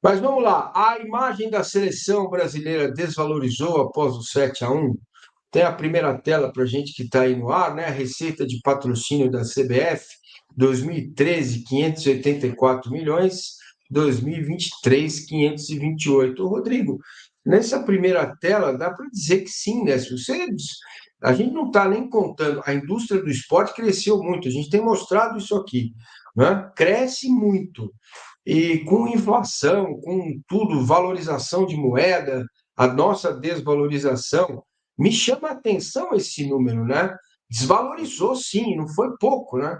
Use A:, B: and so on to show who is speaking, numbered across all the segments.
A: Mas vamos lá, a imagem da seleção brasileira desvalorizou após o 7-1. Tem a primeira tela para a gente que está aí no ar, né? A receita de patrocínio da CBF, 2013, 584 milhões, 2023, 528. Rodrigo, nessa primeira tela dá para dizer que sim, né? Se você, a gente não está nem contando, a indústria do esporte cresceu muito, a gente tem mostrado isso aqui, né? Cresce muito. E com inflação, com tudo, valorização de moeda, a nossa desvalorização, me chama a atenção esse número, né? Desvalorizou sim, não foi pouco, né?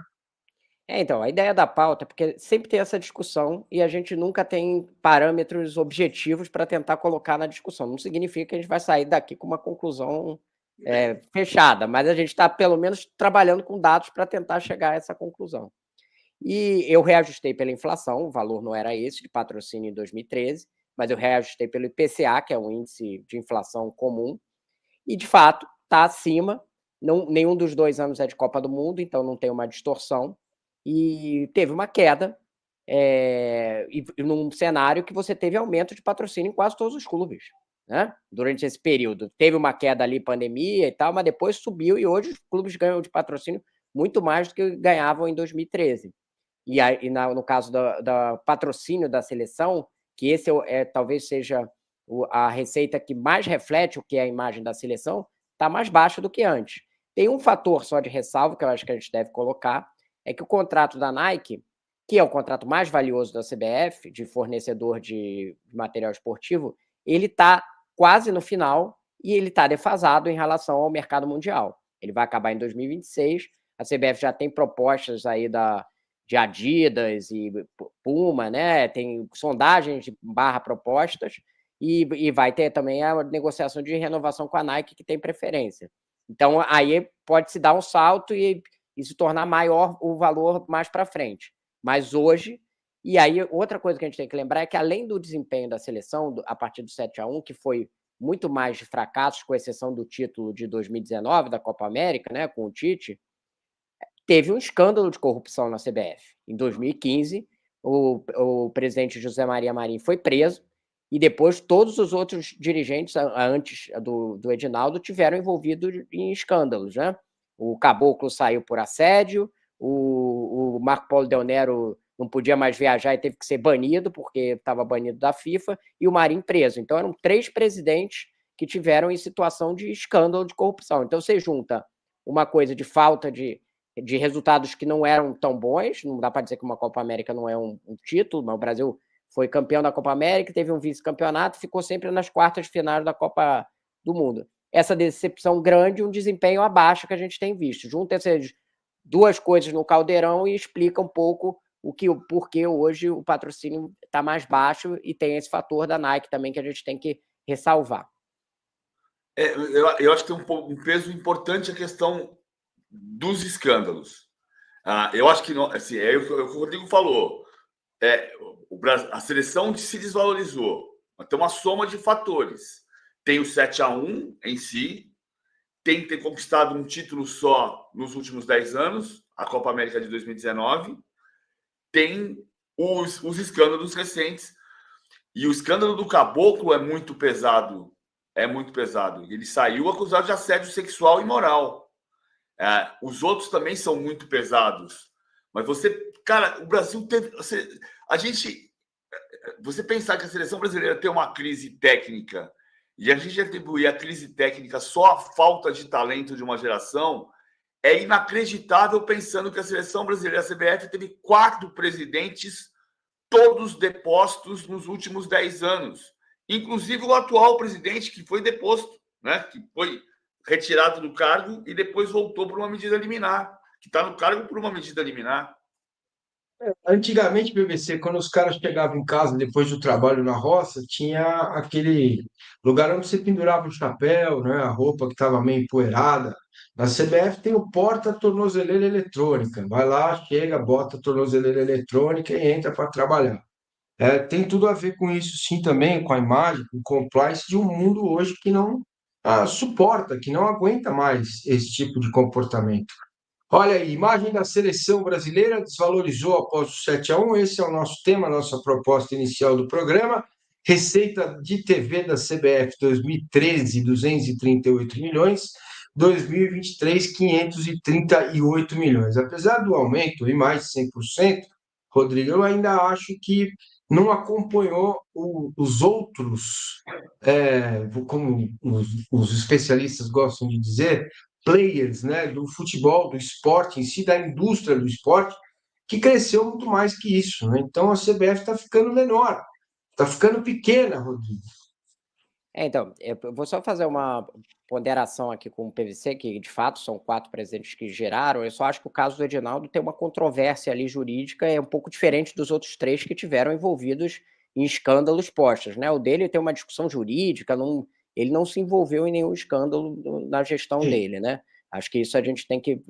B: Então, a ideia da pauta é porque sempre tem essa discussão e a gente nunca tem parâmetros objetivos para tentar colocar na discussão. Não significa que a gente vai sair daqui com uma conclusão fechada, mas a gente está, pelo menos, trabalhando com dados para tentar chegar a essa conclusão. E eu reajustei pela inflação, o valor não era esse de patrocínio em 2013, mas eu reajustei pelo IPCA, que é um índice de inflação comum, e de fato está acima. Não, nenhum dos 2 anos é de Copa do Mundo, então não tem uma distorção. E teve uma queda, e num cenário que você teve aumento de patrocínio em quase todos os clubes, né? Durante esse período. Teve uma queda ali, pandemia e tal, mas depois subiu e hoje os clubes ganham de patrocínio muito mais do que ganhavam em 2013. No caso do patrocínio da seleção, que esse talvez seja a receita que mais reflete o que é a imagem da seleção, está mais baixo do que antes. Tem um fator só de ressalva que eu acho que a gente deve colocar, é que o contrato da Nike, que é o contrato mais valioso da CBF, de fornecedor de material esportivo, ele está quase no final e ele está defasado em relação ao mercado mundial. Ele vai acabar em 2026, a CBF já tem propostas aí de Adidas e Puma, né? Tem sondagens barra propostas e vai ter também a negociação de renovação com a Nike, que tem preferência. Então, aí pode se dar um salto e se tornar maior o valor mais para frente. Mas hoje, e aí outra coisa que a gente tem que lembrar é que além do desempenho da seleção, a partir do 7-1, que foi muito mais de fracassos, com exceção do título de 2019 da Copa América, né, com o Tite, teve um escândalo de corrupção na CBF. Em 2015, o presidente José Maria Marim foi preso e depois todos os outros dirigentes, antes do Edinaldo, tiveram envolvidos em escândalos, né? O Caboclo saiu por assédio, o Marco Polo Del Nero não podia mais viajar e teve que ser banido, porque estava banido da FIFA, e o Marim preso. Então, eram 3 presidentes que tiveram em situação de escândalo de corrupção. Então, você junta uma coisa de falta de resultados que não eram tão bons. Não dá para dizer que uma Copa América não é um título, mas o Brasil foi campeão da Copa América, teve um vice-campeonato, ficou sempre nas quartas de final da Copa do Mundo. Essa decepção grande, um desempenho abaixo que a gente tem visto. Junta essas 2 coisas no caldeirão e explica um pouco o porquê hoje o patrocínio está mais baixo, e tem esse fator da Nike também que a gente tem que ressalvar.
C: Eu acho que tem um peso importante a questão dos escândalos. Eu acho que não, assim, é o que o Rodrigo falou. A seleção se desvalorizou. Tem uma soma de fatores. Tem o 7-1 em si, tem que ter conquistado um título só nos últimos 10 anos, a Copa América de 2019, tem os escândalos recentes. E o escândalo do Caboclo é muito pesado. É muito pesado. Ele saiu acusado de assédio sexual e moral. Os outros também são muito pesados. Mas cara, o Brasil teve. Você pensar que a seleção brasileira tem uma crise técnica e a gente atribuir a crise técnica só à falta de talento de uma geração é inacreditável, pensando que a seleção brasileira, a CBF, teve 4 presidentes, todos depostos nos últimos 10 anos. Inclusive o atual presidente, que foi deposto, né? Que foi retirado do cargo e depois voltou por uma medida liminar, que está no cargo por uma medida liminar.
A: Antigamente, BBC, quando os caras chegavam em casa depois do trabalho na roça, tinha aquele lugar onde você pendurava o chapéu, né, a roupa que estava meio empoeirada. Na CBF tem o porta-tornozeleira eletrônica. Vai lá, chega, bota a tornozeleira eletrônica e entra para trabalhar. Tem tudo a ver com isso, sim, também, com a imagem, com o compliance de um mundo hoje que não suporta, que não aguenta mais esse tipo de comportamento. Olha aí, imagem da seleção brasileira desvalorizou após o 7-1. Esse é o nosso tema, nossa proposta inicial do programa. Receita de TV da CBF 2013, 238 milhões. 2023, 538 milhões. Apesar do aumento em mais de 100%, Rodrigo, eu ainda acho que não acompanhou os outros, como os especialistas gostam de dizer, players, né, do futebol, do esporte em si, da indústria do esporte, que cresceu muito mais que isso, né? Então a CBF está ficando menor, está ficando pequena, Rodrigo.
B: Então, eu vou só fazer uma ponderação aqui com o PVC, que de fato são 4 presidentes que geraram. Eu só acho que o caso do Edinaldo tem uma controvérsia ali jurídica, é um pouco diferente dos outros 3 que tiveram envolvidos em escândalos postos, né? O dele tem uma discussão jurídica, ele não se envolveu em nenhum escândalo na gestão
A: Sim.
B: dele, né? Acho que isso a gente tem que.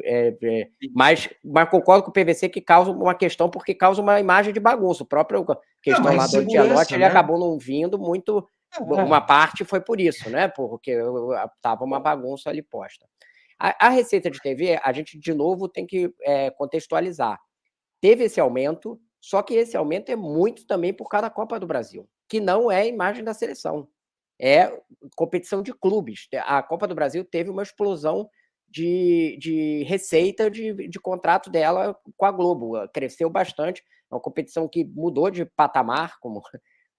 B: Mas concordo com o PVC que causa uma questão, porque causa uma imagem de bagunça. A própria questão lá do Ancelotti, ele acabou não vindo muito. Uma parte foi por isso, né? Porque estava uma bagunça ali posta. A receita de TV, a gente, de novo, tem que contextualizar. Teve esse aumento, só que esse aumento é muito também por causa da Copa do Brasil, que não é a imagem da seleção. É competição de clubes. A Copa do Brasil teve uma explosão de receita de contrato dela com a Globo. Cresceu bastante. É uma competição que mudou de patamar, como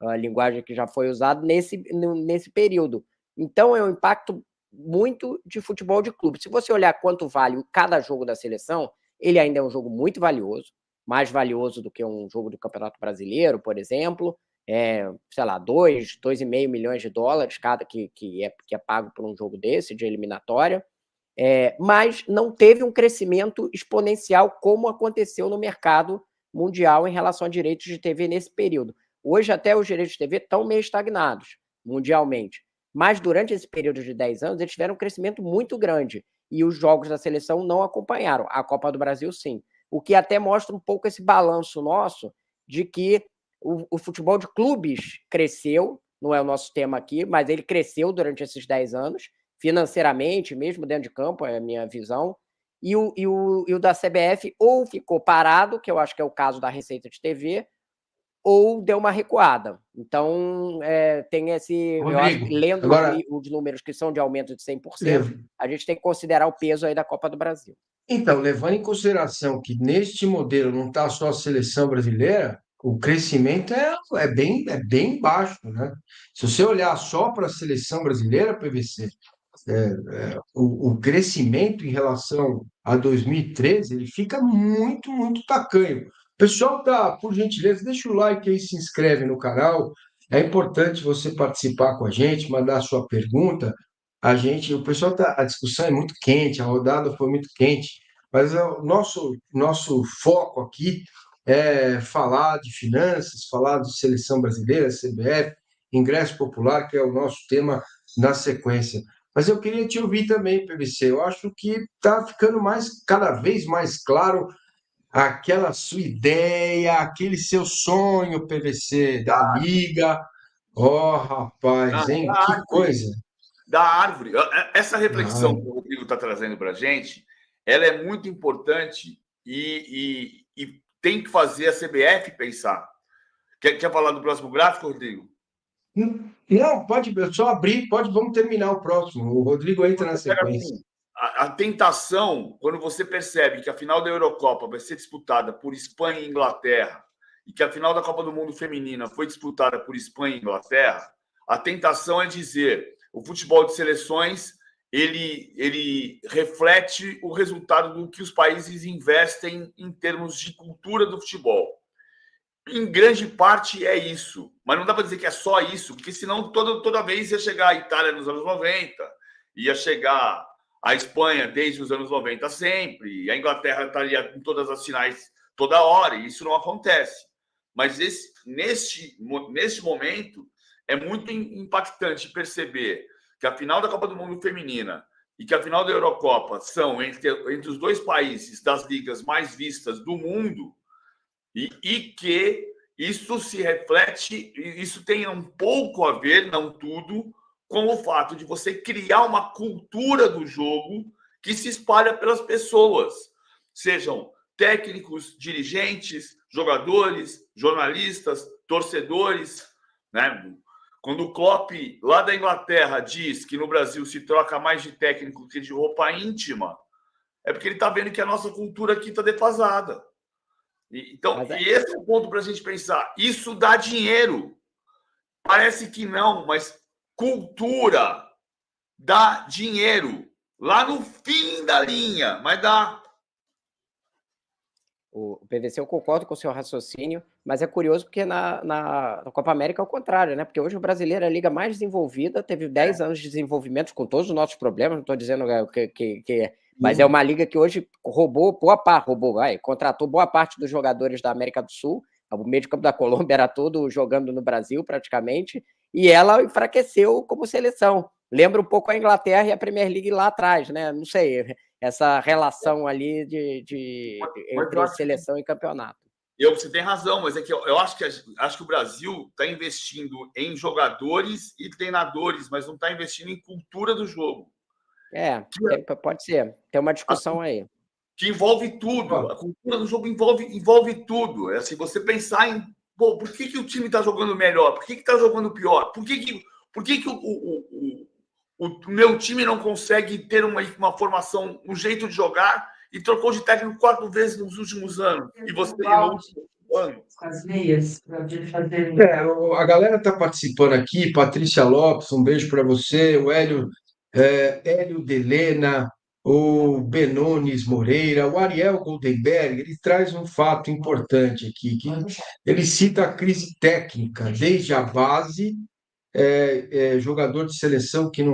B: a linguagem que já foi usada nesse período. Então, é um impacto muito de futebol de clube. Se você olhar quanto vale cada jogo da seleção, ele ainda é um jogo muito valioso, mais valioso do que um jogo do Campeonato Brasileiro, por exemplo. Sei lá, 2,5 milhões de dólares cada que é pago por um jogo desse, de eliminatória. Mas não teve um crescimento exponencial como aconteceu no mercado mundial em relação a direitos de TV nesse período. Hoje, até os direitos de TV estão meio estagnados mundialmente. Mas durante esse período de 10 anos, eles tiveram um crescimento muito grande. E os jogos da seleção não acompanharam. A Copa do Brasil, sim. O que até mostra um pouco esse balanço nosso de que o futebol de clubes cresceu, não é o nosso tema aqui, mas ele cresceu durante esses 10 anos, financeiramente, mesmo dentro de campo, é a minha visão. E o da CBF ou ficou parado, que eu acho que é o caso da receita de TV, ou deu uma recuada. Então, tem esse...
A: Rodrigo,
B: eu acho que, lendo
A: agora,
B: os números que são de aumento de 100%, a gente tem que considerar o peso aí da Copa do Brasil.
A: Então, levando em consideração que neste modelo não está só a seleção brasileira, o crescimento é bem baixo, né? Se você olhar só para a seleção brasileira, PVC, o crescimento em relação a 2013, ele fica muito, muito tacanho. Pessoal, por gentileza, deixa o like aí, se inscreve no canal. É importante você participar com a gente, mandar a sua pergunta. O pessoal a discussão é muito quente, a rodada foi muito quente, mas o nosso foco aqui é falar de finanças, falar de seleção brasileira, CBF, ingresso popular, que é o nosso tema na sequência. Mas eu queria te ouvir também, PVC. Eu acho que está ficando cada vez mais claro aquela sua ideia, aquele seu sonho, PVC, da Liga. Oh, rapaz, hein? Que coisa!
C: Da árvore. Essa reflexão que o Rodrigo está trazendo para a gente, ela é muito importante e tem que fazer a CBF pensar. Quer falar do próximo gráfico, Rodrigo?
A: Não, pode só abrir, vamos terminar o próximo. O Rodrigo entra na sequência.
C: A tentação, quando você percebe que a final da Eurocopa vai ser disputada por Espanha e Inglaterra, e que a final da Copa do Mundo Feminina foi disputada por Espanha e Inglaterra, a tentação é dizer: o futebol de seleções ele reflete o resultado do que os países investem em termos de cultura do futebol. Em grande parte é isso, mas não dá para dizer que é só isso, porque senão toda vez ia chegar a Itália nos anos 90, ia chegar a Espanha desde os anos 90 sempre, e a Inglaterra estaria em todas as finais toda hora, e isso não acontece. Mas neste momento é muito impactante perceber que a final da Copa do Mundo Feminina e que a final da Eurocopa são entre os dois países das ligas mais vistas do mundo, e que isso se reflete, isso tem um pouco a ver, não tudo, com o fato de você criar uma cultura do jogo que se espalha pelas pessoas. sejam técnicos, dirigentes, jogadores, jornalistas, torcedores, né? Quando o Klopp, lá da Inglaterra, diz que no Brasil se troca mais de técnico que de roupa íntima, é porque ele está vendo que a nossa cultura aqui está defasada. Então, e esse é o ponto para a gente pensar. Isso dá dinheiro. Parece que não, mas cultura dá dinheiro. Lá no fim da linha, mas dá.
B: O PVC, eu concordo com o seu raciocínio, mas é curioso porque na Copa América é o contrário, né? Porque hoje o brasileiro é a liga mais desenvolvida, teve 10 anos de desenvolvimento com todos os nossos problemas, não estou dizendo mas é uma liga que hoje contratou boa parte dos jogadores da América do Sul, o meio de campo da Colômbia era todo jogando no Brasil praticamente, e ela enfraqueceu como seleção. Lembra um pouco a Inglaterra e a Premier League lá atrás, né? Não sei, essa relação ali entre seleção e campeonato.
C: Você tem razão, mas é que eu acho que o Brasil está investindo em jogadores e treinadores, mas não está investindo em cultura do jogo.
B: Pode ser. Tem uma discussão aí.
C: Que envolve tudo. A cultura do jogo envolve tudo. É assim, você pensar em por que o time está jogando melhor? Por que está jogando pior? Por que o meu time não consegue ter uma formação, um jeito de jogar e trocou de técnico 4 vezes nos últimos anos? E você no ano?
A: As meias. A galera está participando aqui. Patrícia Lopes, um beijo para você. O Hélio Delena, o Benones Moreira, o Ariel Goldenberg. Ele traz um fato importante aqui, que ele cita a crise técnica, desde a base, jogador de seleção que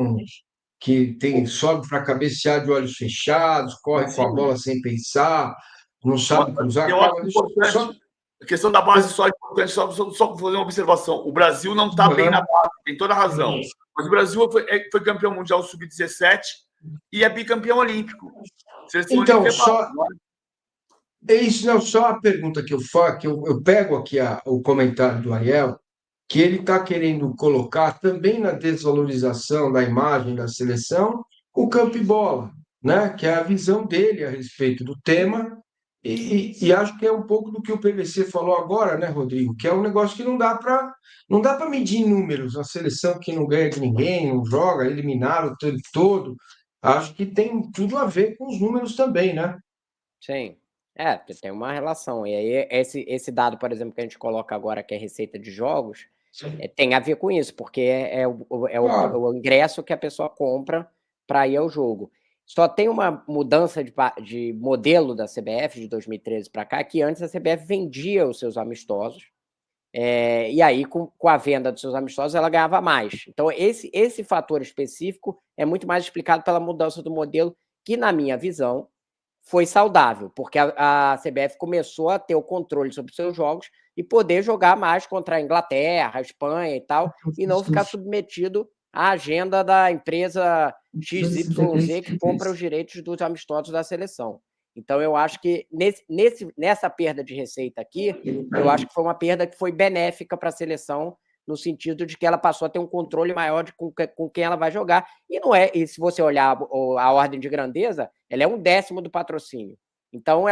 A: sobe para cabecear de olhos fechados, corre com a bola sem pensar, não sabe cruzar.
C: Eu acho importante. A questão da base só é importante, só fazer uma observação. O Brasil não está bem na base, tem toda a razão. Mas o Brasil foi campeão mundial sub-17 e é bicampeão olímpico.
A: Então, só a pergunta que eu faço, que eu pego aqui o comentário do Ariel, que ele está querendo colocar também na desvalorização da imagem da seleção o campo e bola, né? Que é a visão dele a respeito do tema, e acho que é um pouco do que o PVC falou agora, né, Rodrigo? Que é um negócio que não dá para medir em números, a seleção que não ganha de ninguém, não joga, eliminaram o tempo todo. Acho que tem tudo a ver com os números também, né?
B: Sim. Tem uma relação. E aí, esse dado, por exemplo, que a gente coloca agora, que é receita de jogos, tem a ver com isso, porque o ingresso que a pessoa compra para ir ao jogo. Só tem uma mudança de modelo da CBF de 2013 para cá, que antes a CBF vendia os seus amistosos, e aí, com a venda dos seus amistosos, ela ganhava mais. Então, esse fator específico é muito mais explicado pela mudança do modelo, que, na minha visão, foi saudável, porque a CBF começou a ter o controle sobre seus jogos e poder jogar mais contra a Inglaterra, a Espanha e tal, e não ficar submetido à agenda da empresa XYZ que compra os direitos dos amistosos da seleção. Então, eu acho que nessa perda de receita aqui, eu acho que foi uma perda que foi benéfica para a seleção, no sentido de que ela passou a ter um controle maior com quem ela vai jogar. E se você olhar a ordem de grandeza, ela é 1/10 do patrocínio. Então,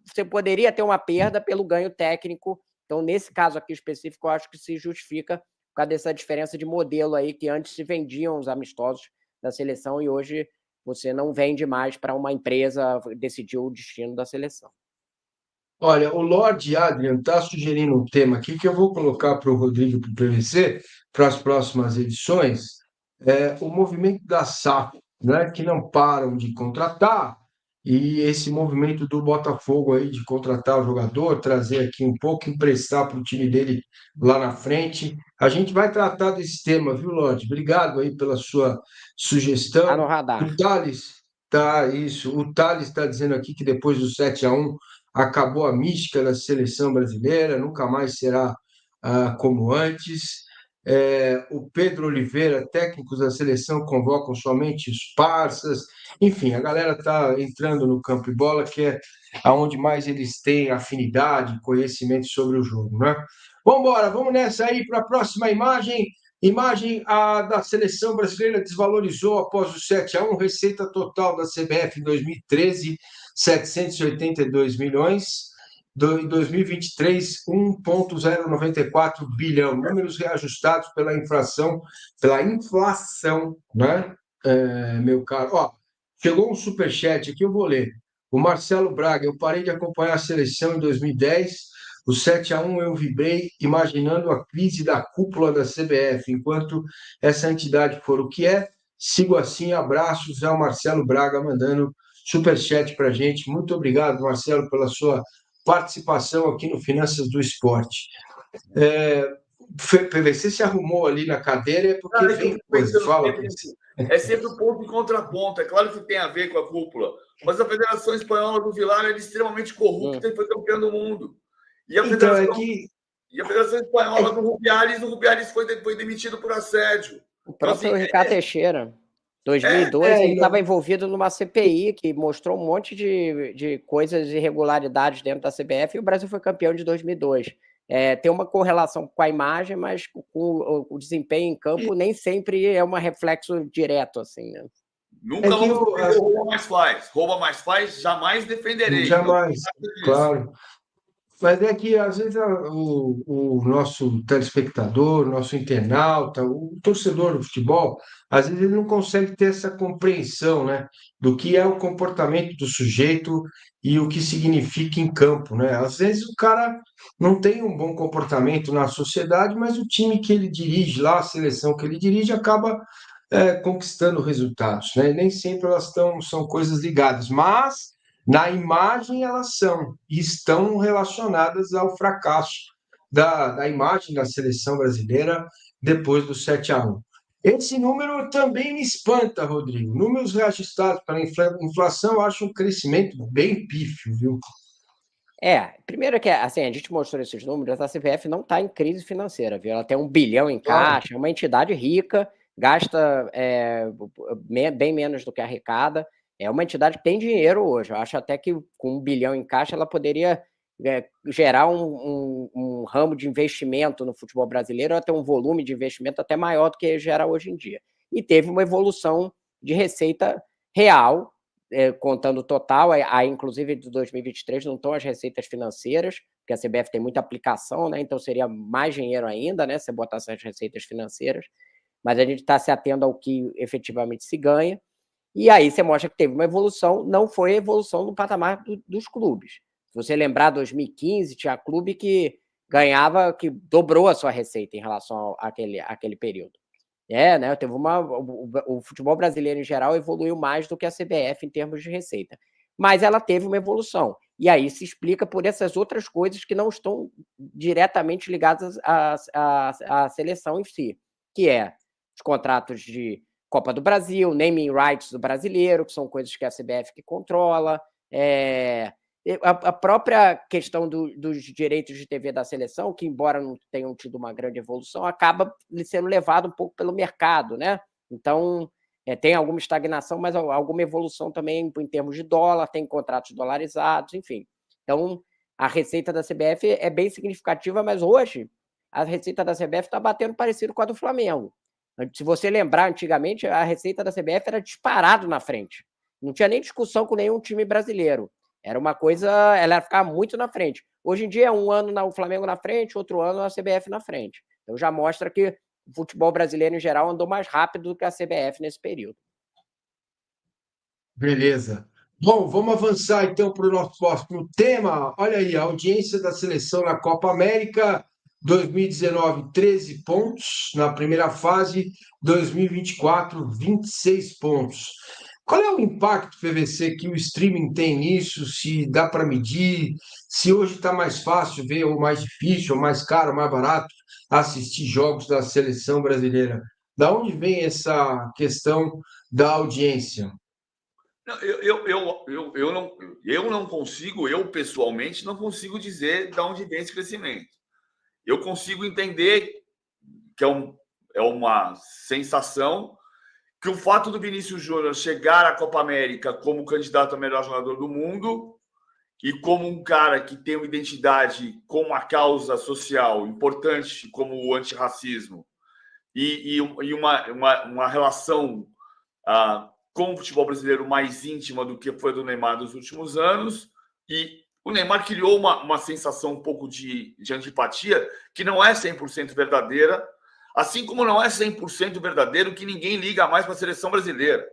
B: você poderia ter uma perda pelo ganho técnico. Então, nesse caso aqui específico, eu acho que se justifica por causa dessa diferença de modelo aí, que antes se vendiam os amistosos da seleção e hoje você não vende mais para uma empresa decidir o destino da seleção.
A: Olha, o Lord Adrian está sugerindo um tema aqui que eu vou colocar para o Rodrigo e para o PVC para as próximas edições, o movimento da SAF, né, que não param de contratar, e esse movimento do Botafogo aí de contratar o jogador, trazer aqui um pouco, emprestar para o time dele lá na frente. A gente vai tratar desse tema, viu, Lorde? Obrigado aí pela sua sugestão.
B: Tá no radar.
A: O Thales está dizendo aqui que depois do 7-1 acabou a mística da seleção brasileira, nunca mais será como antes. O Pedro Oliveira, técnicos da seleção convocam somente os parças. Enfim, a galera está entrando no campo e bola, que é onde mais eles têm afinidade, conhecimento sobre o jogo, né? Vamos nessa aí para a próxima imagem. Imagem da seleção brasileira desvalorizou após o 7-1, receita total da CBF em 2013, 782 milhões. Em 2023, 1,094 bilhão. Números reajustados pela inflação, né, meu caro? Ó, chegou um superchat aqui, eu vou ler. O Marcelo Braga, eu parei de acompanhar a seleção em 2010. O 7-1 eu vibrei imaginando a crise da cúpula da CBF. Enquanto essa entidade for o que é, sigo assim. Abraços. É o Marcelo Braga mandando superchat para a gente. Muito obrigado, Marcelo, pela sua participação aqui no Finanças do Esporte. PVC se arrumou ali na cadeira, é porque vem coisa. Fala,
C: é sempre o ponto e contraponto. É claro que tem a ver com a cúpula, mas a Federação Espanhola do Vilar é extremamente corrupta e foi campeã do mundo. E a Federação Espanhola do Rubiales foi demitido por assédio.
B: O próprio Ricardo Teixeira. 2002, ele estava envolvido numa CPI que mostrou um monte de coisas, irregularidades dentro da CBF, e o Brasil foi campeão de 2002. Tem uma correlação com a imagem, mas com o desempenho em campo nem sempre é um reflexo direto, assim, né?
C: Nunca vamos defender o rouba mais faz. Rouba mais faz, jamais defenderei.
A: Jamais, claro. Mas é que, às vezes, o nosso telespectador, o nosso internauta, o torcedor do futebol, às vezes ele não consegue ter essa compreensão, né, do que é o comportamento do sujeito e o que significa em campo, né? Às vezes o cara não tem um bom comportamento na sociedade, mas o time que ele dirige lá, a seleção que ele dirige, acaba conquistando resultados, né? Nem sempre elas são coisas ligadas, mas na imagem elas estão relacionadas ao fracasso da imagem da seleção brasileira depois do 7-1. Esse número também me espanta, Rodrigo. Números reajustados pela inflação, eu acho um crescimento bem pífio, viu?
B: Primeiro que assim, a gente mostrou esses números, a CBF não está em crise financeira, viu? Ela tem 1 bilhão em caixa, é uma entidade rica, gasta bem menos do que arrecada. É uma entidade que tem dinheiro hoje. Eu acho até que com 1 bilhão em caixa ela poderia gerar um ramo de investimento no futebol brasileiro, até um volume de investimento até maior do que gera hoje em dia. E teve uma evolução de receita real, contando o total, inclusive de 2023 não estão as receitas financeiras, porque a CBF tem muita aplicação, né? Então seria mais dinheiro ainda, né? Se botasse as receitas financeiras, mas a gente está se atendo ao que efetivamente se ganha. E aí você mostra que teve uma evolução, não foi a evolução no patamar dos clubes. Se você lembrar, 2015, tinha clube que ganhava, que dobrou a sua receita em relação àquele período. Né? Teve o futebol brasileiro, em geral, evoluiu mais do que a CBF em termos de receita. Mas ela teve uma evolução. E aí se explica por essas outras coisas que não estão diretamente ligadas à seleção em si, que é os contratos de Copa do Brasil, naming rights do brasileiro, que são coisas que a CBF que controla, a própria questão dos direitos de TV da seleção, que embora não tenham tido uma grande evolução, acaba sendo levado um pouco pelo mercado, né? Então, tem alguma estagnação, mas alguma evolução também em termos de dólar, tem contratos dolarizados, enfim. Então, a receita da CBF é bem significativa, mas hoje a receita da CBF está batendo parecido com a do Flamengo. Se você lembrar, antigamente, a receita da CBF era disparado na frente. Não tinha nem discussão com nenhum time brasileiro. Era uma coisa, ela ficava muito na frente. Hoje em dia é um ano o Flamengo na frente, outro ano a CBF na frente. Então já mostra que o futebol brasileiro, em geral, andou mais rápido do que a CBF nesse período.
A: Beleza. Bom, vamos avançar então para o nosso próximo tema. Olha aí, a audiência da seleção na Copa América 2019, 13 pontos na primeira fase, 2024, 26 pontos. Qual é o impacto, PVC, que o streaming tem nisso? Se dá para medir? Se hoje está mais fácil ver, ou mais difícil, ou mais caro, ou mais barato, assistir jogos da seleção brasileira? Da onde vem essa questão da audiência?
C: Eu não consigo, eu pessoalmente não consigo dizer de onde vem esse crescimento. Eu consigo entender que é uma sensação que o fato do Vinícius Júnior chegar à Copa América como candidato a melhor jogador do mundo e como um cara que tem uma identidade com uma causa social importante como o antirracismo e uma relação com o futebol brasileiro mais íntima do que foi do Neymar nos últimos anos, e o Neymar criou uma sensação um pouco de antipatia que não é 100% verdadeira, assim como não é 100% verdadeiro que ninguém liga mais para a seleção brasileira.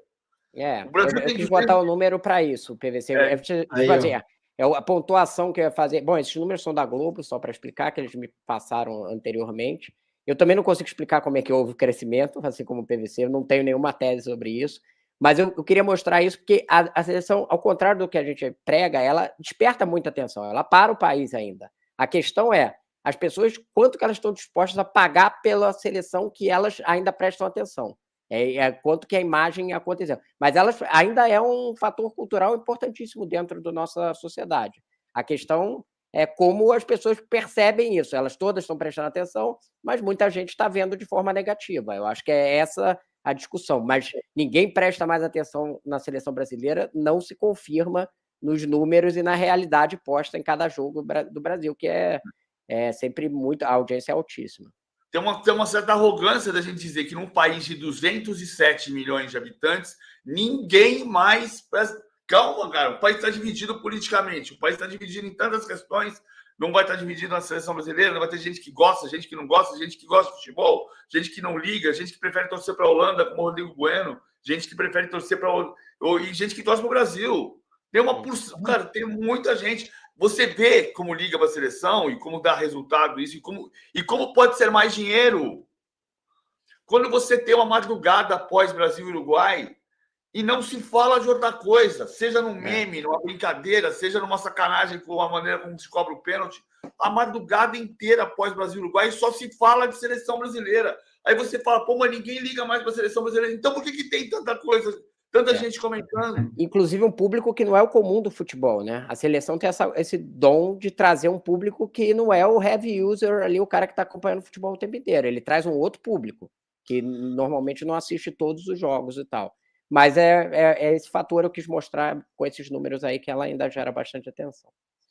B: O Brasil eu quis botar o número para isso, o PVC. Tipo assim, a pontuação que eu ia fazer. Bom, esses números são da Globo, só para explicar, que eles me passaram anteriormente. Eu também não consigo explicar como é que houve o crescimento, assim como o PVC, eu não tenho nenhuma tese sobre isso. Mas eu queria mostrar isso porque a seleção, ao contrário do que a gente prega, ela desperta muita atenção, ela para o país ainda. A questão é, as pessoas, quanto que elas estão dispostas a pagar pela seleção que elas ainda prestam atenção. Quanto que a imagem aconteceu. Mas elas ainda é um fator cultural importantíssimo dentro da nossa sociedade. A questão é como as pessoas percebem isso. Elas todas estão prestando atenção, mas muita gente está vendo de forma negativa. Eu acho que é essa a discussão. Mas ninguém presta mais atenção na seleção brasileira, não se confirma nos números e na realidade posta em cada jogo do Brasil, que é sempre muito... A audiência é altíssima.
C: Tem uma certa arrogância da gente dizer que num país de 207 milhões de habitantes, ninguém mais... Calma, cara, o país está dividido politicamente, o país está dividido em tantas questões, não vai estar dividido na seleção brasileira, não vai ter gente que gosta, gente que não gosta, gente que gosta de futebol, gente que não liga, gente que prefere torcer para a Holanda, como o Rodrigo Bueno, gente que prefere torcer para... e gente que torce para o Brasil. Cara, tem muita gente... Você vê como liga para a seleção e como dá resultado isso e como pode ser mais dinheiro. Quando você tem uma madrugada após Brasil e Uruguai e não se fala de outra coisa, seja num meme, numa brincadeira, seja numa sacanagem com a maneira como se cobra o pênalti, a madrugada inteira após Brasil e Uruguai só se fala de seleção brasileira. Aí você fala, pô, mas ninguém liga mais para a seleção brasileira. Então por que tem tanta coisa? Tanta gente comentando.
B: Inclusive um público que não é o comum do futebol, né? A seleção tem esse dom de trazer um público que não é o heavy user ali, o cara que está acompanhando o futebol o tempo inteiro. Ele traz um outro público, que normalmente não assiste todos os jogos e tal. Mas esse fator eu quis mostrar com esses números aí, que ela ainda gera bastante atenção.